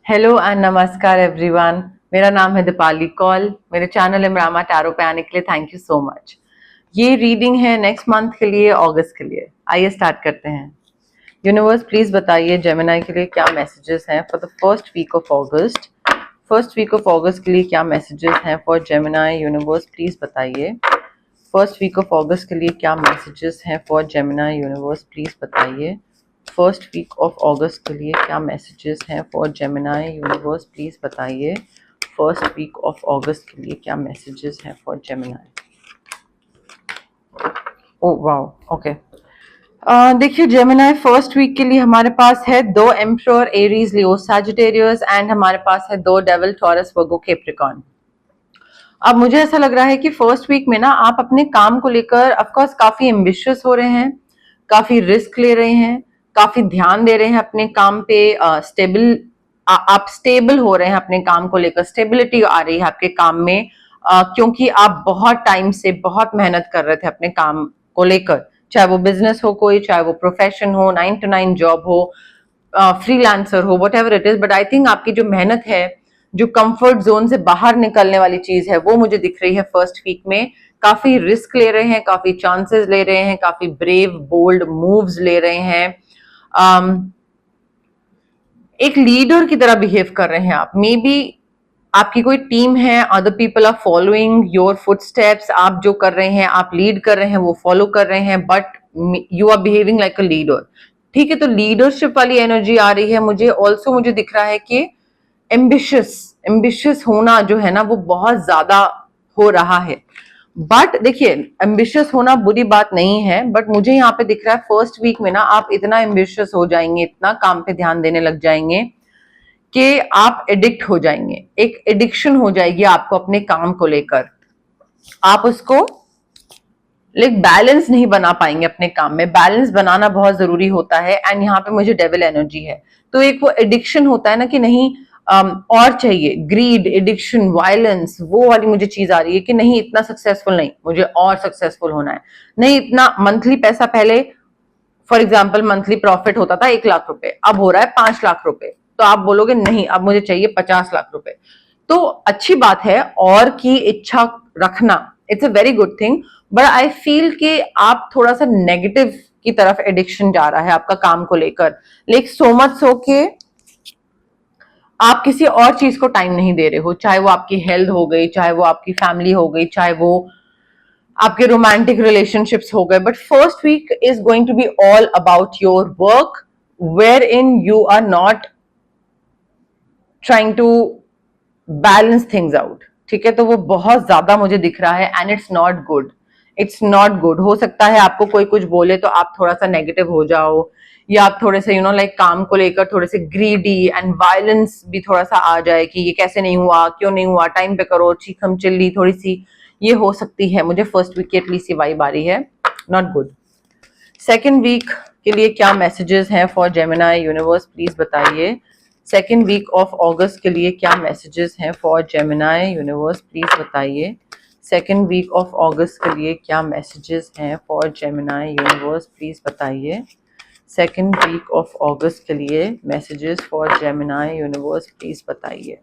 Hello and नमस्कार everyone. मेरा नाम है दीपाली कौल। मेरे चैनल इमरामा टैरो पे आने के लिए थैंक यू सो मच। ये रीडिंग है नेक्स्ट मंथ के लिए, अगस्त के लिए। आइए स्टार्ट करते हैं। यूनिवर्स प्लीज बताइए जेमिनी के लिए क्या मैसेजेस हैं for the first week of August. First week of August के लिए क्या मैसेजेस हैं फॉर जेमिनी। यूनिवर्स प्लीज बताइए फर्स्ट वीक ऑफ अगस्त के लिए क्या मैसेजेस हैं फॉर जेमिनी। यूनिवर्स प्लीज बताइए फर्स्ट वीक ऑफ अगस्त के लिए क्या मैसेजेस हैं फॉर जेमिनी। यूनिवर्स प्लीज बताइए फर्स्ट वीक ऑफ अगस्त के लिए क्या मैसेजेस हैं for Gemini. Oh wow, okay. देखिए जेमिनी फर्स्ट वीक के लिए हमारे पास है 2 emperor, Aries, Leo, Sagittarius and हमारे पास है 2 डेविल, टॉरस, वर्गो, कैप्रिकॉर्न। अब मुझे ऐसा लग रहा है कि फर्स्ट वीक में ना आप अपने काम को लेकर ऑफकोर्स काफी एम्बिशियस हो रहे हैं, काफी रिस्क ले रहे हैं, काफी ध्यान दे रहे हैं अपने काम पे। आप स्टेबल हो रहे हैं अपने काम को लेकर, स्टेबिलिटी आ रही है आपके काम में, क्योंकि आप बहुत टाइम से बहुत मेहनत कर रहे थे अपने काम को लेकर, चाहे वो बिजनेस हो कोई, चाहे वो प्रोफेशन हो, 9 to 9 जॉब हो, फ्रीलांसर हो, what ever it is. But I think आपकी जो मेहनत है, जो कंफर्ट जोन से बाहर निकलने वाली चीज है, वो मुझे दिख रही है फर्स्ट वीक में। काफी रिस्क ले रहे हैं, काफी चांसेस ले रहे हैं, काफी ब्रेव बोल्ड मूव्स ले रहे हैं। एक लीडर की तरह बिहेव कर रहे हैं आप। मे बी आपकी कोई टीम है, other people are following your footsteps. आप जो कर रहे हैं, आप लीड कर रहे हैं, वो फॉलो कर रहे हैं, but you are behaving like a leader. ठीक है, तो लीडरशिप वाली एनर्जी आ रही है मुझे। ऑल्सो मुझे दिख रहा है कि एम्बिशियस एम्बिशियस होना जो है ना, वो बहुत ज्यादा हो रहा है। बट देखिए, एम्बिशियस होना बुरी बात नहीं है, बट मुझे यहाँ पे दिख रहा है फर्स्ट वीक में ना आप इतना एम्बिशियस हो जाएंगे, इतना काम पे ध्यान देने लग जाएंगे कि आप एडिक्ट हो जाएंगे। एक एडिक्शन हो जाएगी आपको अपने काम को लेकर। आप उसको लाइक बैलेंस नहीं बना पाएंगे अपने काम में। बैलेंस बनाना बहुत जरूरी होता है। एंड यहाँ पे मुझे डेविल एनर्जी है, तो एक वो एडिक्शन होता है ना कि नहीं, और चाहिए, ग्रीड, एडिक्शन, वायलेंस, वो वाली मुझे चीज आ रही है कि नहीं, इतना सक्सेसफुल नहीं, मुझे और सक्सेसफुल होना है। नहीं, इतना मंथली पैसा, पहले फॉर एग्जाम्पल मंथली प्रॉफिट होता था 1 लाख रुपए, अब हो रहा है 5 लाख रुपए, तो आप बोलोगे नहीं, अब मुझे चाहिए 50 लाख रुपए। तो अच्छी बात है और की इच्छा रखना, it's a very good thing. But I feel कि आप थोड़ा सा नेगेटिव की तरफ एडिक्शन जा रहा है आपका काम को लेकर। लाइक सो मच सो के आप किसी और चीज को टाइम नहीं दे रहे हो, चाहे वो आपकी हेल्थ हो गई, चाहे वो आपकी फैमिली हो गई, चाहे वो आपके रोमांटिक रिलेशनशिप्स हो गए। But first week is going to be all about your work, where in you are not trying to balance things out. ठीक है, तो वो बहुत ज्यादा मुझे दिख रहा है and it's not good. It's not good. हो सकता है आपको कोई कुछ बोले तो आप थोड़ा सा नेगेटिव हो जाओ, या आप थोड़े से लाइक काम को लेकर थोड़े से ग्रीडी एंड वायलेंस भी थोड़ा सा आ जाए कि ये कैसे नहीं हुआ, क्यों नहीं हुआ, टाइम पे करो, चीखम चिल्ली थोड़ी सी ये हो सकती है। मुझे फर्स्ट वीक की एटलीस्ट ये वाइब आ रही है, नॉट गुड। सेकेंड वीक के लिए क्या मैसेजेस हैं फॉर जेमिनी। यूनिवर्स प्लीज बताइए सेकेंड वीक ऑफ अगस्त के लिए क्या मैसेजेस हैं फॉर जेमिनी। यूनिवर्स प्लीज बताइए सेकेंड वीक ऑफ अगस्त के लिए क्या मैसेजेस हैं फॉर जेमिनी। यूनिवर्स प्लीज बताइए सेकेंड वीक ऑफ अगस्त के लिए messages for Gemini. Universe please बताइए।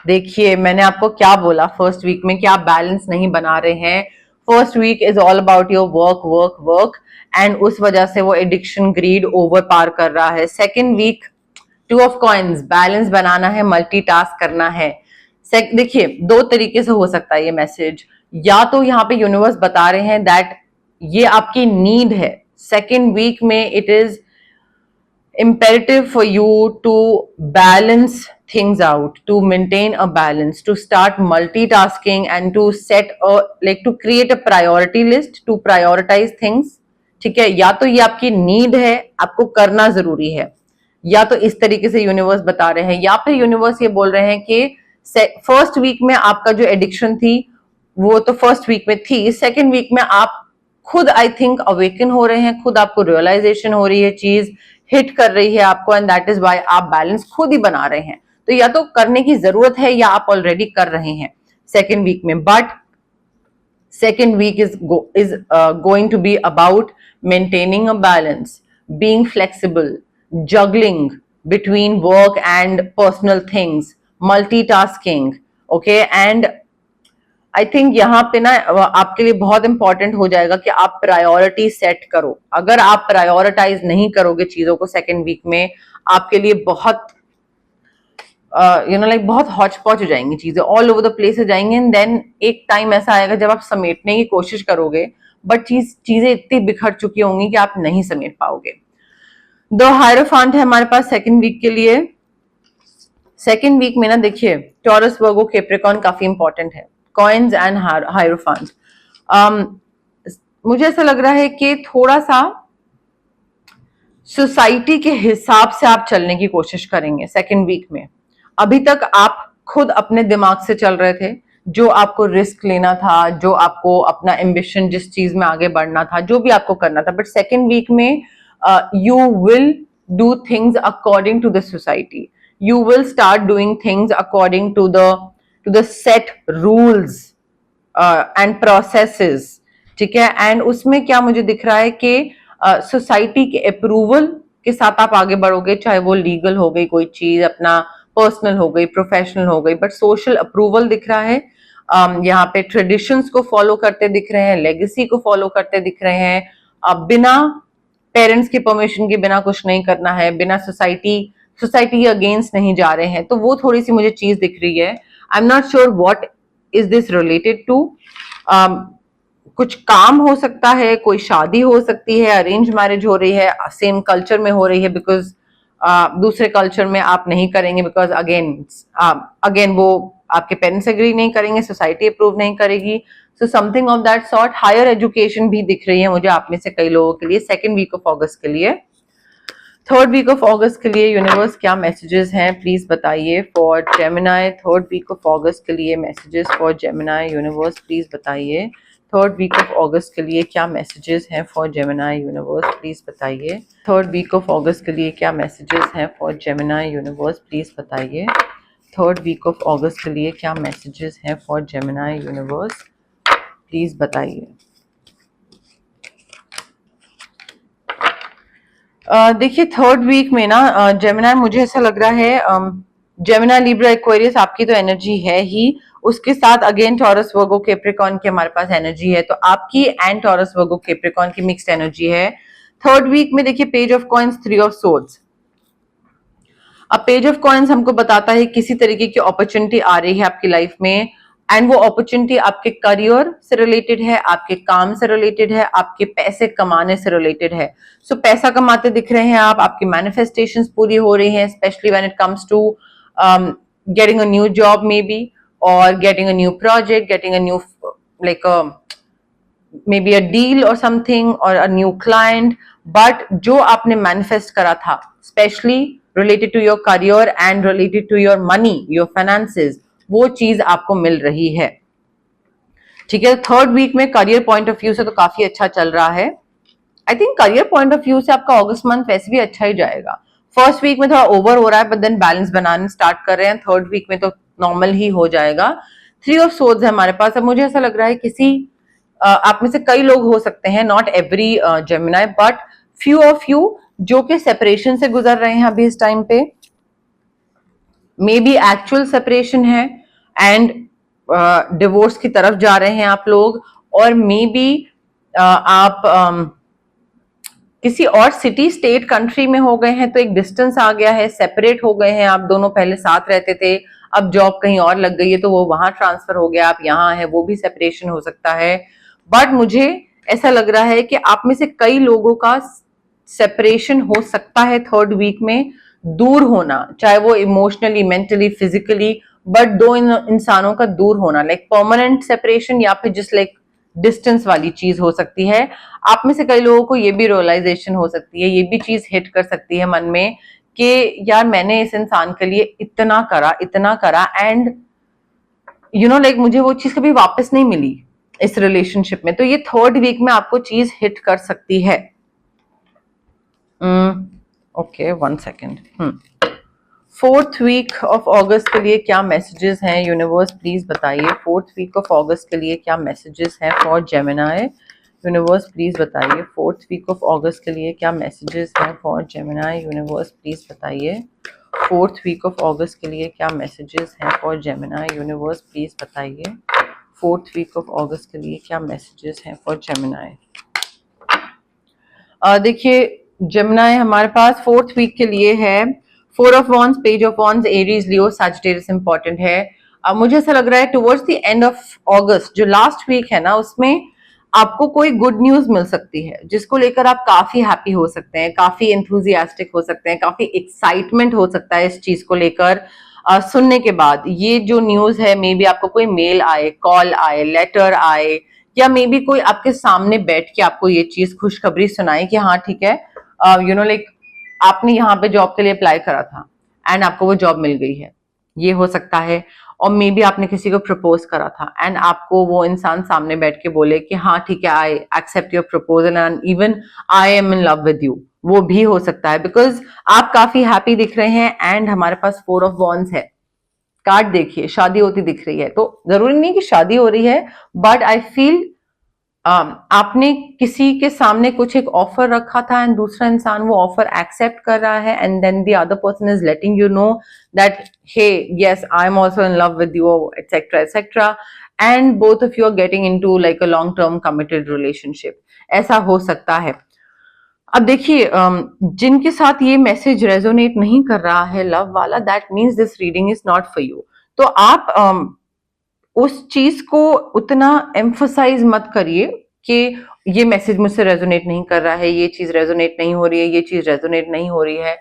देखिए, मैंने आपको क्या बोला, फर्स्ट वीक में क्या बैलेंस नहीं बना रहे हैं। First week is all about your work work work, and उस वजह से वो एडिक्शन, ग्रीड ओवर पार कर रहा है। Second week 2 of coins, balance बनाना है, मल्टीटास्क करना है। देखिए, 2 तरीके से हो सकता है ये मैसेज। या तो यहाँ पे यूनिवर्स बता रहे हैं दैट ये आपकी नीड है। सेकेंड वीक में it is imperative for you to balance things out, to maintain a balance, to start multitasking and to set a like to create a priority list, to prioritize things. ठीक है, या तो ये आपकी need है, आपको करना जरूरी है, या तो इस तरीके से यूनिवर्स बता रहे हैं, या फिर यूनिवर्स ये बोल रहे हैं कि फर्स्ट वीक में आपका जो एडिक्शन थी वो तो फर्स्ट वीक में थी, सेकेंड वीक में आप खुद आई थिंक अवेकन हो रहे हैं, खुद आपको रियलाइजेशन हो रही है, चीज हिट कर रही है आपको, एंड दैट इज वाई आप बैलेंस खुद ही बना रहे हैं। तो या तो करने की जरूरत है या आप ऑलरेडी कर रहे हैं सेकेंड वीक में। But second week is going to be about maintaining a balance, being flexible, juggling, between work and personal things, multitasking, okay, and I think यहाँ पे ना आपके लिए बहुत इंपॉर्टेंट हो जाएगा कि आप प्रायोरिटी सेट करो। अगर आप प्रायोरिटाइज नहीं करोगे चीजों को सेकेंड वीक में, आपके लिए बहुत लाइक बहुत हॉच पॉच हो जाएंगी, चीजें ऑल ओवर द प्लेस हो जाएंगी, एंड देन एक टाइम ऐसा आएगा जब आप समेटने की कोशिश करोगे, बट चीजें इतनी बिखर चुकी होंगी कि आप नहीं समेट पाओगे। द हायरोफांट है हमारे पास सेकेंड वीक के लिए। सेकेंड वीक में ना देखिए, टॉरस, वर्गो, कैप्रिकॉर्न काफी इंपॉर्टेंट है, कॉइन्स एंड हायरोफांट। मुझे ऐसा लग रहा है कि थोड़ा सा सोसाइटी के हिसाब से आप चलने की कोशिश करेंगे सेकेंड वीक में। अभी तक आप खुद अपने दिमाग से चल रहे थे, जो आपको रिस्क लेना था, जो आपको अपना एम्बिशन, जिस चीज में आगे बढ़ना था, जो भी आपको करना था, बट सेकेंड वीक में you will do things according to the society, you will start doing things according to the set rules and processes, ठीक है। एंड उसमें क्या मुझे दिख रहा है कि सोसाइटी के अप्रूवल के साथ आप आगे बढ़ोगे, चाहे वो लीगल हो गई कोई चीज, अपना पर्सनल हो गई, प्रोफेशनल हो गई, बट सोशल अप्रूवल दिख रहा है। यहाँ पे ट्रेडिशंस को फॉलो करते दिख रहे हैं, लेगेसी को फॉलो करते दिख रहे हैं, बिना पेरेंट्स की परमिशन के बिना कुछ नहीं करना है, बिना सोसाइटी के अगेंस्ट नहीं जा रहे हैं, तो वो थोड़ी सी मुझे चीज दिख रही है। I am not sure what is this related to. कुछ काम हो सकता है, कोई शादी हो सकती है, अरेंज मैरिज हो रही है, सेम कल्चर में हो रही है, बिकॉज दूसरे कल्चर में आप नहीं करेंगे, बिकॉज अगेन वो आपके पेरेंट्स एग्री नहीं करेंगे, सोसाइटी अप्रूव नहीं करेगी, so something of that sort. Higher education भी दिख रही है मुझे आप में से कई लोगों के लिए सेकेंड वीक ऑफ अगस्त के लिए। थर्ड वीक ऑफ अगस्त के लिए यूनिवर्स क्या मैसेजेस हैं प्लीज बताइए for Gemini. Third week of August के लिए messages for Gemini, universe please बताइए। थर्ड वीक ऑफ अगस्त के लिए क्या मैसेजेस हैं फॉर जेमिनाई, यूनिवर्स प्लीज बताइए। थर्ड वीक ऑफ अगस्त के लिए क्या मैसेजेस हैं फॉर जेमिनाई, यूनिवर्स प्लीज बताइए। थर्ड वीक ऑफ अगस्त के लिए क्या मैसेजेस हैं फॉर जेमिनाई, यूनिवर्स प्लीज बताइए। देखिए थर्ड वीक में ना जेमिनाई, मुझे ऐसा लग रहा है जेमिनाई, लिब्रा, एक्वेरियस आपकी तो एनर्जी है ही, उसके साथ अगेन टॉरस, वर्गो, कैप्रिकॉर्न की हमारे पास एनर्जी है, तो आपकी एंड टॉरस, वर्गो, कैप्रिकॉर्न की मिक्स्ड एनर्जी है। थर्ड वीक में देखिए page of coins, three of swords. अब पेज ऑफ कॉइन्स हमको बताता है किसी तरीके की अपॉर्चुनिटी आ रही है आपकी लाइफ में, एंड वो अपॉर्चुनिटी आपके करियर से रिलेटेड है, आपके काम से रिलेटेड है, आपके पैसे कमाने से रिलेटेड है। सो पैसा कमाते दिख रहे हैं आप, आपकी मैनिफेस्टेशंस पूरी हो रही हैं, specially when it comes to getting a new job maybe, और getting a new project, getting a new like maybe a deal or something or a new client, but जो आपने manifest करा था especially related to your career and related to your money, your finances, वो चीज आपको मिल रही है, ठीक है। थर्ड वीक में करियर पॉइंट ऑफ व्यू से तो काफी अच्छा चल रहा है। I think career point of view से आपका अगस्त मंथ वैसे भी अच्छा ही जाएगा। फर्स्ट वीक में थोड़ा ओवर हो रहा है, बट देन बैलेंस बनाने स्टार्ट कर रहे हैं, थर्ड वीक में तो नॉर्मल ही हो जाएगा। थ्री ऑफ सोर्ड्स है हमारे पास। अब मुझे ऐसा लग रहा है किसी आप में से कई लोग हो सकते हैं, not every Gemini, but few of you जो कि सेपरेशन से गुजर रहे हैं अभी इस टाइम पे, मे बी एक्चुअल सेपरेशन है एंड डिवोर्स की तरफ जा रहे हैं आप लोग, और मे बी आप किसी और सिटी, स्टेट, कंट्री में हो गए हैं, तो एक डिस्टेंस आ गया है, सेपरेट हो गए हैं आप दोनों, पहले साथ रहते थे, अब जॉब कहीं और लग गई है तो वो वहां ट्रांसफर हो गया, आप यहाँ है, वो भी सेपरेशन हो सकता है। बट मुझे ऐसा लग रहा है कि आप में से कई लोगों का सेपरेशन हो सकता है थर्ड वीक में, दूर होना, चाहे वो इमोशनली, मेंटली, फिजिकली, बट दो इंसानों का दूर होना, लाइक परमानेंट सेपरेशन या फिर जस्ट लाइक डिस्टेंस वाली चीज हो सकती है। आप में से कई लोगों को ये भी रियलाइजेशन हो सकती है, ये भी चीज हिट कर सकती है मन में कि यार मैंने इस इंसान के लिए इतना करा एंड यू नो लाइक मुझे वो चीज कभी वापस नहीं मिली इस रिलेशनशिप में, तो ये थर्ड वीक में आपको चीज हिट कर सकती है। Okay, one second. Fourth week of August के लिए क्या मैसेजेस हैं यूनिवर्स प्लीज बताइए। फोर्थ वीक ऑफ अगस्त के लिए क्या मैसेजेस हैं फॉर जेमिनाई, यूनिवर्स प्लीज बताइए 4th वीक ऑफ अगस्त के लिए क्या मैसेजेस हैं फॉर जेमिनी। यूनिवर्स प्लीज बताइए 4th वीक ऑफ अगस्त के लिए क्या मैसेजेस हैं फॉर जेमिनी। यूनिवर्स प्लीज बताइए 4th वीक ऑफ अगस्त के लिए क्या मैसेजेस हैं फॉर जेमिनी। देखिए जेमिनी हमारे पास 4th वीक के लिए है 4 of wands, page of wands, Aries, Leo, Sagittarius important है। मुझे ऐसा लग रहा है टुवर्ड्स द एंड ऑफ अगस्त जो लास्ट वीक है ना, उसमें आपको कोई गुड न्यूज मिल सकती है जिसको लेकर आप काफी हैप्पी हो सकते हैं, काफी एंथुजियास्टिक हो सकते हैं, काफी एक्साइटमेंट हो सकता है इस चीज को लेकर। सुनने के बाद ये जो न्यूज है, मे बी आपको कोई मेल आए, कॉल आए, लेटर आए, या मे बी कोई आपके सामने बैठ के आपको ये चीज खुशखबरी सुनाए कि हाँ ठीक है, लाइक आपने यहाँ पे जॉब के लिए अप्लाई करा था एंड आपको वो जॉब मिल गई है, ये हो सकता है। और मे बी आपने किसी को प्रपोज करा था एंड आपको वो इंसान सामने बैठ के बोले कि हाँ ठीक है, I accept your proposal and even I am in love with you, वो भी हो सकता है। बिकॉज आप काफी हैप्पी दिख रहे हैं एंड हमारे पास 4 ऑफ वॉन्स है। कार्ड देखिए, शादी होती दिख रही है, तो जरूरी नहीं कि शादी हो रही है, बट आई फील आपने किसी के सामने कुछ एक ऑफर रखा था एंड दूसरा इंसान वो ऑफर एक्सेप्ट कर रहा है and then the other person is letting you know that hey yes I am also in love with you etcetera etcetera, and both of you are getting into like a long term committed relationship, ऐसा हो सकता है। अब देखिए जिनके साथ ये message resonate नहीं कर रहा है लव वाला, that means this reading is not for you. तो आप उस चीज को उतना एम्फोसाइज मत करिए कि ये मैसेज मुझसे रेजोनेट नहीं कर रहा है, ये चीज रेजोनेट नहीं हो रही है, ये चीज रेजोनेट नहीं हो रही है।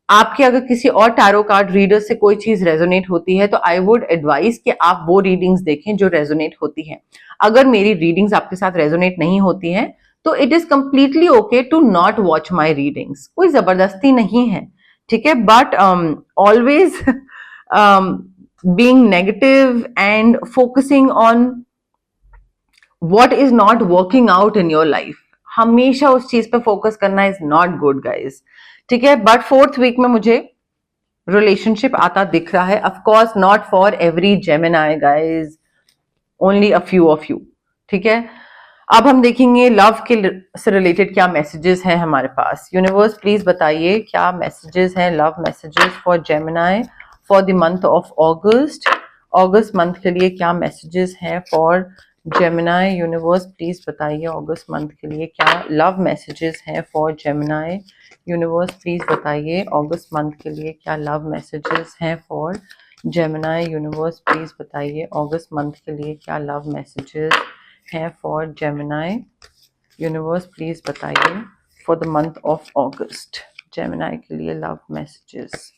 आपके अगर किसी और टैरो कार्ड रीडर से कोई चीज रेजोनेट होती है तो आई वुड एडवाइस कि आप वो रीडिंग्स देखें जो रेजोनेट होती हैं। अगर मेरी रीडिंग्स आपके साथ रेजोनेट नहीं होती हैं तो it is completely okay to not watch my readings, कोई जबरदस्ती नहीं है, ठीक है। But always being negative and focusing on what is not working out in your life, हमेशा उस चीज पे फोकस करना इज नॉट गुड गाइज, ठीक है। बट 4th वीक में मुझे रिलेशनशिप आता दिख रहा है, of course not for every Gemini guys, only a few of you, ठीक है। अब हम देखेंगे लव के से रिलेटेड क्या मैसेजेस हैं हमारे पास। यूनिवर्स प्लीज बताइए क्या मैसेजेस हैं, love messages for Gemini for the month of August. August month के लिए क्या मैसेजेस हैं फॉर जेमिनी। यूनिवर्स प्लीज बताइए अगस्त मंथ के लिए क्या लव मैसेजेस हैं फॉर जेमिनी। यूनिवर्स प्लीज बताइए अगस्त मंथ के लिए क्या लव मैसेजेस हैं फॉर जेमिनी। यूनिवर्स प्लीज बताइए अगस्त मंथ के लिए क्या लव मैसेजेस हैं फॉर जेमिनी। यूनिवर्स प्लीज बताइए for the month of August Gemini के लिए लव मैसेजेस।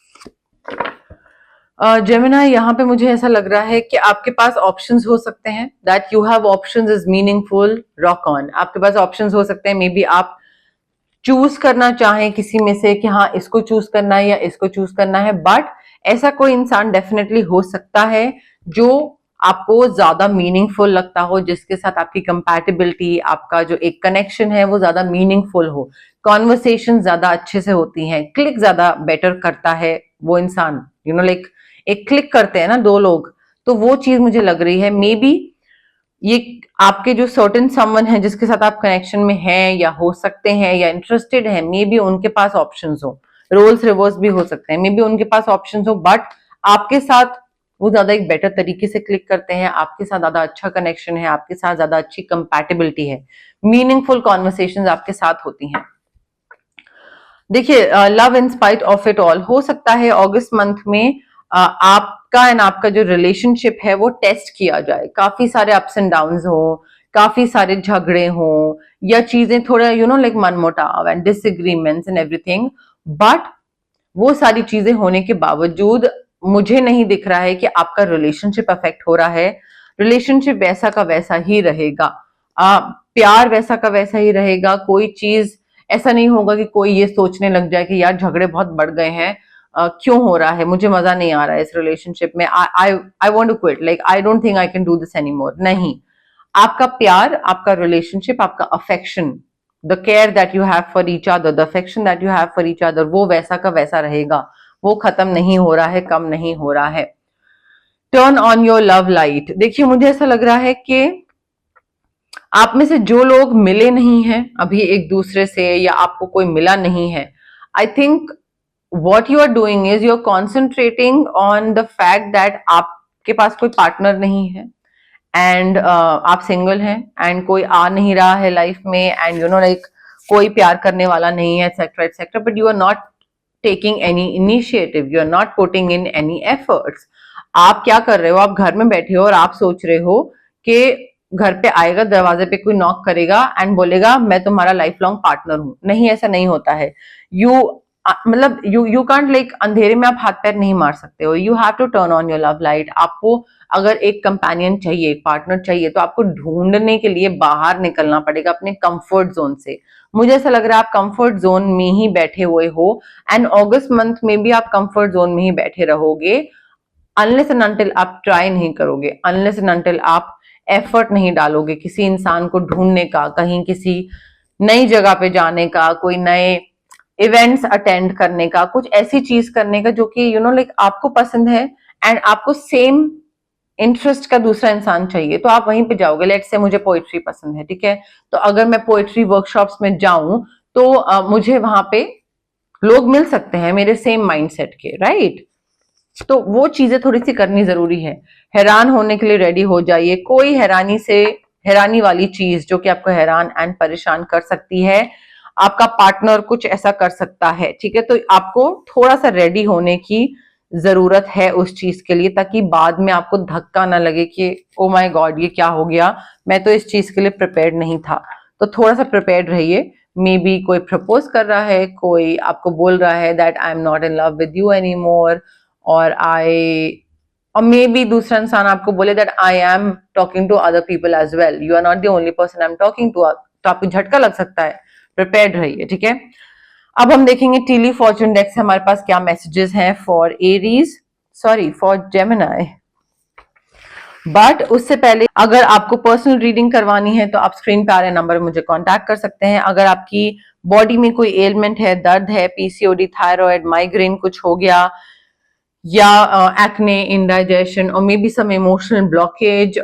जेमिनी यहाँ पे मुझे ऐसा लग रहा है कि आपके पास ऑप्शंस हो सकते हैं, that you have options is meaningful, rock on. आपके पास ऑप्शंस हो सकते हैं, मे बी आप चूज करना चाहें किसी में से कि हाँ इसको चूज करना है या इसको चूज करना है, बट ऐसा कोई इंसान डेफिनेटली हो सकता है जो आपको ज्यादा मीनिंगफुल लगता हो, जिसके साथ आपकी कंपैटिबिलिटी, आपका जो एक कनेक्शन है वो ज्यादा मीनिंगफुल हो, कॉन्वर्सेशन ज्यादा अच्छे से होती हैं, क्लिक ज्यादा बेटर करता है वो इंसान, लाइक एक क्लिक करते हैं ना दो लोग, तो वो चीज मुझे लग रही है। मे बी ये आपके जो सर्टेन समवन है जिसके साथ आप कनेक्शन में हैं या हो सकते हैं या इंटरेस्टेड है, मे बी उनके पास ऑप्शंस हो, रोल्स रिवर्स भी हो सकते हैं, मे बी उनके पास ऑप्शंस हो, बट आपके साथ वो ज्यादा एक बेटर तरीके से क्लिक करते हैं, आपके साथ ज्यादा अच्छा कनेक्शन है, आपके साथ ज्यादा अच्छी कंपैटिबिलिटी है, मीनिंगफुल कॉन्वर्सेशंस आपके साथ होती हैं। देखिए love in spite of it all, हो सकता है अगस्त मंथ में आपका एंड आपका जो रिलेशनशिप है वो टेस्ट किया जाए, काफी सारे अप्स एंड डाउन्स हो, काफी सारे झगड़े हो, या चीजें थोड़ा लाइक मनमुटाव and disagreements and everything, but वो सारी चीजें होने के बावजूद मुझे नहीं दिख रहा है कि आपका रिलेशनशिप अफेक्ट हो रहा है। रिलेशनशिप वैसा का वैसा ही रहेगा, प्यार वैसा का वैसा ही रहेगा, कोई चीज ऐसा नहीं होगा कि कोई ये सोचने लग जाए कि यार झगड़े बहुत बढ़ गए हैं, क्यों हो रहा है, मुझे मजा नहीं आ रहा है इस रिलेशनशिप में, I want to quit, like I don't think I can do this anymore. नहीं, आपका प्यार, आपका रिलेशनशिप, आपका affection, the care that you have for each other, the affection that you have for each other, वो वैसा का वैसा रहेगा, वो खत्म नहीं हो रहा है, कम नहीं हो रहा है। Turn on your love light, देखिए मुझे ऐसा लग रहा है कि आप में से जो लोग मिले नहीं हैं अभी एक दूसरे से, या आपको कोई मिला नहीं है, I think what you are doing is you're concentrating on the fact that आपके पास कोई पार्टनर नहीं है, एंड आप सिंगल हैं, एंड कोई आ नहीं रहा है लाइफ में, एंड यू नो लाइक कोई प्यार करने वाला नहीं है, etcetera etcetera, but you are not taking any initiative, you are not putting in any efforts. आप क्या कर रहे हो, आप घर में बैठे हो और आप सोच रहे हो कि घर पे आएगा, दरवाजे पे कोई नॉक करेगा एंड बोलेगा मैं तुम्हारा लाइफ लॉन्ग पार्टनर हूं। नहीं, ऐसा नहीं होता है। यू मतलब यू कांट लाइक अंधेरे में आप हाथ पैर नहीं मार सकते हो। You have to turn on your love light. आपको अगर एक कंपेनियन चाहिए, एक पार्टनर चाहिए, तो आपको ढूंढने के लिए बाहर निकलना पड़ेगा अपने कंफर्ट जोन से। मुझे ऐसा लग रहा है आप कंफर्ट जोन में ही बैठे हुए हो, एंड अगस्त मंथ में भी आप कंफर्ट जोन में ही बैठे रहोगे, अनलेस एंड अनटिल आप ट्राई नहीं करोगे, अनलेस एंड अनटिल आप एफर्ट नहीं डालोगे किसी इंसान को ढूंढने का, कहीं किसी नई जगह पे जाने का, कोई नए इवेंट्स अटेंड करने का, कुछ ऐसी चीज करने का जो कि यू नो लाइक आपको पसंद है, एंड आपको सेम इंटरेस्ट का दूसरा इंसान चाहिए, तो आप वहीं पे जाओगे। लेट्स से मुझे पोइट्री पसंद है, ठीक है, तो अगर मैं पोइट्री वर्कशॉप्स में जाऊं तो मुझे वहां पे लोग मिल सकते हैं मेरे सेम माइंडसेट के, राइट। तो वो चीजें थोड़ी सी करनी जरूरी है। हैरान होने के लिए रेडी हो जाइए, कोई हैरानी वाली चीज जो कि आपको हैरान एंड परेशान कर सकती है, आपका पार्टनर कुछ ऐसा कर सकता है, ठीक है, तो आपको थोड़ा सा रेडी होने की जरूरत है उस चीज के लिए, ताकि बाद में आपको धक्का ना लगे कि ओ माय गॉड ये क्या हो गया, मैं तो इस चीज के लिए प्रिपेयर्ड नहीं था। तो थोड़ा सा प्रिपेयर्ड रहिए। मे बी कोई प्रपोज कर रहा है, कोई आपको बोल रहा है that I am not in love with you any more, और मे बी दूसरा इंसान आपको बोले that I am talking to other people as well, you are not the only person I am talking to, तो आपको झटका लग सकता है। प्रिपेयर्ड रहिए, ठीक है। अब हम देखेंगे टीली फॉर्चून डेक से हमारे पास क्या मैसेजेस हैं for Aries, sorry for Gemini. But उससे पहले अगर आपको पर्सनल रीडिंग करवानी है तो आप स्क्रीन पे आ रहे नंबर मुझे कांटेक्ट कर सकते हैं। अगर आपकी बॉडी में कोई एलिमेंट है, दर्द है, पीसीओडी, थायराइड, माइग्रेन कुछ हो गया, या एक्ने, इंडाइजेशन, और maybe some emotional blockage,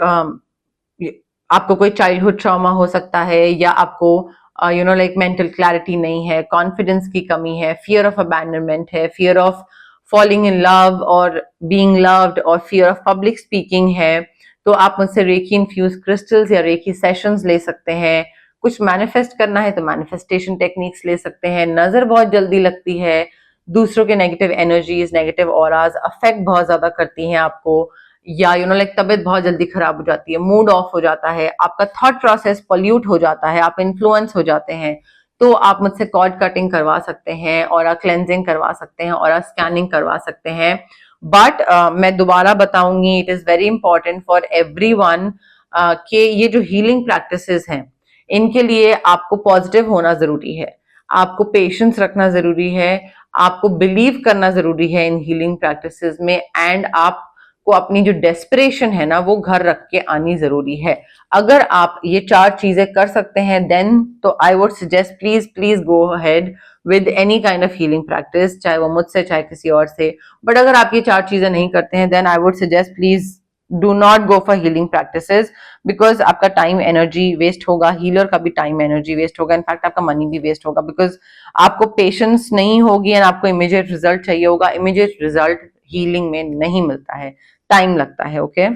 आपको कोई चाइल्डहुड ट्रॉमा हो सकता है, या आपको you know like mental clarity नहीं है, कॉन्फिडेंस की कमी है, फियर ऑफ अबैंडनमेंट है, fear of falling in love और बीइंग लव्ड, और फियर ऑफ पब्लिक स्पीकिंग है, तो आप मुझसे रेकी इन्फ्यूज क्रिस्टल्स या रेकी सेशंस ले सकते हैं। कुछ मैनिफेस्ट करना है तो मैनिफेस्टेशन टेक्निक्स ले सकते हैं। नजर बहुत जल्दी लगती है, दूसरों के नेगेटिव एनर्जीज, नेगेटिव ऑराज अफेक्ट बहुत ज्यादा करती हैं आपको, या यू नो लाइक तबीयत बहुत जल्दी खराब हो जाती है, मूड ऑफ हो जाता है, आपका थॉट प्रोसेस पॉल्यूट हो जाता है, आप इन्फ्लुएंस हो जाते हैं, तो आप मुझसे कॉर्ड कटिंग करवा सकते हैं, और क्लेंजिंग करवा सकते हैं, और स्कैनिंग करवा सकते हैं। बट मैं दोबारा बताऊंगी, it is very important for everyone कि ये जो हीलिंग प्रैक्टिसेस हैं इनके लिए आपको पॉजिटिव होना जरूरी है, आपको पेशेंस रखना जरूरी है, आपको बिलीव करना जरूरी है इन हीलिंग प्रैक्टिसेस में, एंड आपको अपनी जो डेस्परेशन है ना वो घर रख के आनी जरूरी है। अगर आप ये 4 चीजें कर सकते हैं देन तो आई would suggest please please go ahead with any kind of healing practice, चाहे वो मुझसे चाहे किसी और से। बट अगर आप ये 4 चीजें नहीं करते हैं then I would suggest please do not go for healing practices, because आपका टाइम एनर्जी वेस्ट होगा, हीलर का भी टाइम एनर्जी वेस्ट होगा, इनफैक्ट आपका मनी भी वेस्ट होगा, बिकॉज आपको पेशेंस नहीं होगी एंड आपको इमीडिएट रिजल्ट चाहिए होगा। इमीडिएट रिजल्ट हीलिंग में नहीं मिलता है, टाइम लगता है। ओके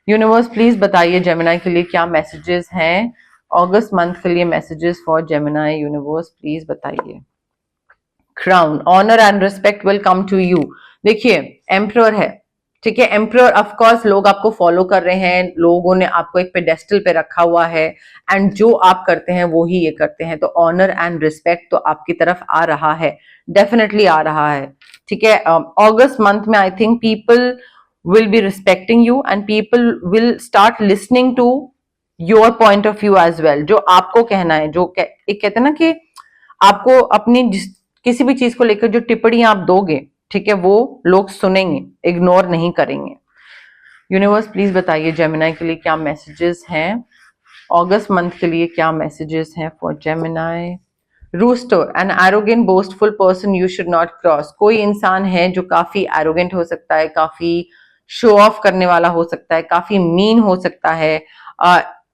यूनिवर्स प्लीज बताइए जेमिनाई के लिए क्या मैसेजेस हैं अगस्त मंथ के लिए, messages for Gemini universe please बताइए। Crown, honour and respect will come to you. देखिए एम्परर है, ठीक है, एम्परर ऑफ कोर्स लोग आपको फॉलो कर रहे हैं, लोगों ने आपको एक पेडेस्टल पे रखा हुआ है, एंड जो आप करते हैं वो ही ये करते हैं, तो ऑनर एंड रिस्पेक्ट तो आपकी तरफ आ रहा है, डेफिनेटली आ रहा है, ठीक है। अगस्त मंथ में I think people will be respecting you and people will start listening to your point of view as well. जो आपको कहना है, जो एक कहते हैं ना कि आपको अपनी किसी भी चीज को लेकर जो टिप्पणियां आप दोगे, ठीक है, वो लोग सुनेंगे, इग्नोर नहीं करेंगे। यूनिवर्स प्लीज बताइए जेमिनाई के लिए क्या मैसेजेस हैं अगस्त मंथ के लिए, क्या मैसेजेस हैं for Gemini. Rooster, an arrogant boastful person you should not cross. कोई इंसान है जो काफी एरोगेंट हो सकता है, काफी शो ऑफ करने वाला हो सकता है, काफी मीन हो सकता है,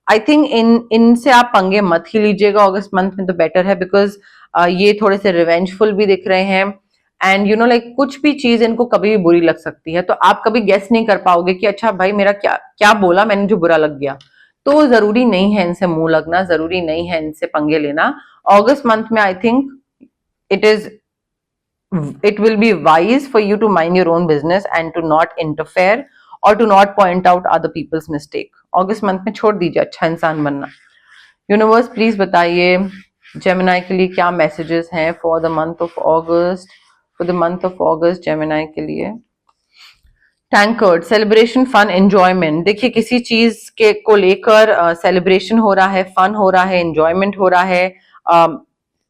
आई थिंक इनसे आप पंगे मत ही लीजिएगा अगस्त मंथ में, तो बेटर है, बिकॉज ये थोड़े से रिवेंजफुल भी दिख रहे हैं, एंड यू नो लाइक कुछ भी चीज इनको कभी भी बुरी लग सकती है, तो आप कभी गेस नहीं कर पाओगे कि अच्छा भाई मेरा क्या क्या बोला मैंने जो बुरा लग गया। तो जरूरी नहीं है इनसे मुंह लगना, जरूरी नहीं है इनसे पंगे लेना अगस्त मंथ में। I think it is it will be wise for you to mind your own business and to not interfere or to not point out other people's mistake। August month में छोड़ दीजिए अच्छा इंसान बनना। यूनिवर्स प्लीज बताइए Gemini के लिए क्या मैसेजेस हैं for the month of August, for the month of August Gemini के लिए। टैंकर्ड, सेलिब्रेशन, फन, एंजॉयमेंट। देखिए किसी चीज के को लेकर सेलिब्रेशन हो रहा है, फन हो रहा है, एंजॉयमेंट हो रहा है,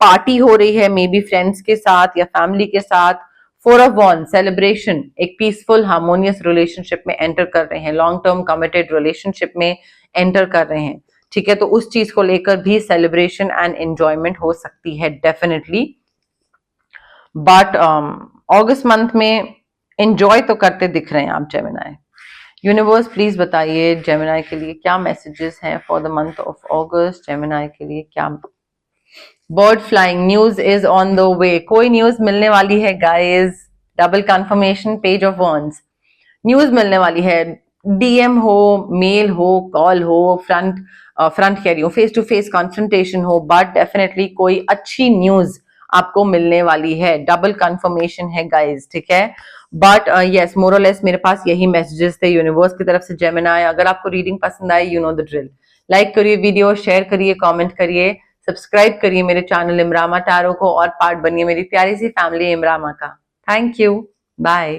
पार्टी हो रही है, मे बी फ्रेंड्स के साथ या फैमिली के साथ। फोर ऑफ वॉन्ड, सेलिब्रेशन, एक पीसफुल हार्मोनियस रिलेशनशिप में एंटर कर रहे हैं, लॉन्ग टर्म कमिटेड रिलेशनशिप में एंटर कर रहे हैं, ठीक है। तो उस चीज को लेकर भी सेलिब्रेशन एंड एंजॉयमेंट हो सकती है डेफिनेटली, बट अगस्त मंथ में एंजॉय तो करते दिख रहे हैं आप जेमिनाई। यूनिवर्स प्लीज बताइए जेमिनाई के लिए क्या मैसेजेस हैं for the month of August, Gemini के लिए क्या। Bird flying, news is on the way, कोई न्यूज मिलने वाली है guys, double confirmation, page of wands, news मिलने वाली है, डीएम हो, मेल हो, कॉल हो, फ्रंट कह रही हूँ, फेस टू फेस कॉन्फ्रंटेशन हो, बट डेफिनेटली कोई अच्छी न्यूज आपको मिलने वाली है, डबल कंफर्मेशन है गाइस, ठीक है। बट यस मोरलेस मेरे पास यही मैसेजेस थे यूनिवर्स की तरफ से जेमिनाई। अगर आपको रीडिंग पसंद आई, you know the drill, like करिए वीडियो, शेयर करिए, कमेंट करिए, सब्सक्राइब करिए मेरे चैनल इमरामा टैरो को और पार्ट बनिए मेरी प्यारी सी फैमिली इमरामा का। Thank you, bye.